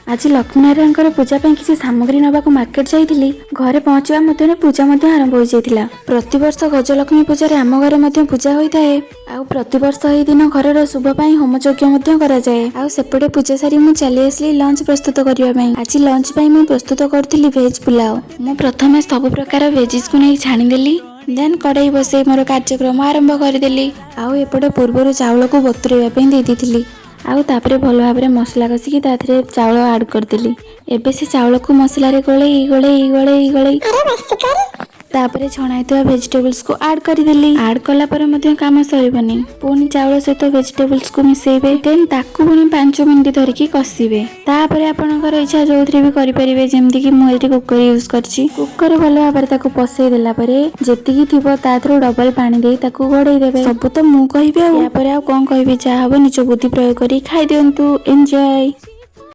आज लक्ष्मीनारायण पूजा ପାଇଁ କିଛି ସାମଗ୍ରୀ ନେବାକୁ ମାର୍କେଟ ଯାଇଥିଲି। ଘରେ ପହଞ୍ଚିବା ମଧ୍ୟରେ ପୂଜା ମଧ୍ୟ ଆରମ୍ଭ ହୋଇଯାଇଥିଲା। ପ୍ରତିବର୍ଷ ଗଜଲକ୍ଷ୍ମୀ ପୂଜାରେ ଆମ ଘରେ ମଧ୍ୟ ପୂଜା ହୋଇଥାଏ। ଆଉ ପ୍ରତିବର୍ଷ ଏହି ଦିନ ଘରର ଶୁଭ ପାଇଁ ହୋମଯଜ୍ଞ ମଧ୍ୟ କରାଯାଏ। ଆଉ ସେପଟେ ପୂଜା ସାରି ମୁଁ ଚାଲି ଆସିଲି ଲଞ୍ଚ ପ୍ରସ୍ତୁତ କରିବା ପାଇଁ। ଆଜି ଲଞ୍ଚ ପାଇଁ ମୁଁ ପ୍ରସ୍ତୁତ କରୁଥିଲି ଭେଜ ପୁଲାଓ। ମୁଁ ପ୍ରଥମେ ସବୁ ପ୍ରକାର ଭେଜିସ୍କୁ ନେଇ ଛାଣିଦେଲି। ଦେନ୍ କଡ଼େଇ ବସେଇ ମୋର କାର୍ଯ୍ୟକ୍ରମ ଆରମ୍ଭ କରିଦେଲି। ଆଉ ଏପଟେ ପୂର୍ବରୁ ଚାଉଳକୁ ବତୁରେଇବା ପାଇଁ ଦେଇଦେଇଥିଲି। ଆଉ ତାପରେ ଭଲ ଭାବରେ ମସଲା କଷିକି ତା ଦେହରେ ଚାଉଳ ଆଡ୍ କରିଦେଲି। ଏବେ ସେ ଚାଉଳକୁ ମସଲାରେ ଗୋଳେଇ ତାପରେ ଛଣା ହେଇଥିବା ଭେଜିଟେବଲ୍ସକୁ ଆଡ୍ କରିଦେଲି। ଆଡ୍ କଲା ପରେ ମଧ୍ୟ କାମ ସରିବନି, ପୁଣି ଚାଉଳ ସହିତ ଭେଜିଟେବଲ୍ସକୁ ମିଶେଇବେ। ଦେନ୍ ତାକୁ ପୁଣି 5 ମିନିଟ୍ ଧରିକି କଷିବେ। ତାପରେ ଆପଣଙ୍କର ଇଚ୍ଛା ଯୋଉଥିରେ ବି କରିପାରିବେ, ଯେମିତିକି ମୁଁ ଏଠି କୁକର ୟୁଜ୍ କରିଛି। କୁକର ଭଲ ଭାବରେ ତାକୁ ପସେଇ ଦେଲା ପରେ ଯେତିକି ଥିବ ତା ଦେହରୁ ଡବଲ ପାଣି ଦେଇ ତାକୁ ଘୋଡେଇ ଦେବେ। ସବୁ ତ ମୁଁ କହିବି, ଆଉ ୟା ପରେ ଆଉ କଣ କହିବି, ଯାହା ହବ ନିଜ ବୁଦ୍ଧି ପ୍ରୟୋଗ କରି ଖାଇଦିଅନ୍ତୁ। ଏନ୍ଜୟ।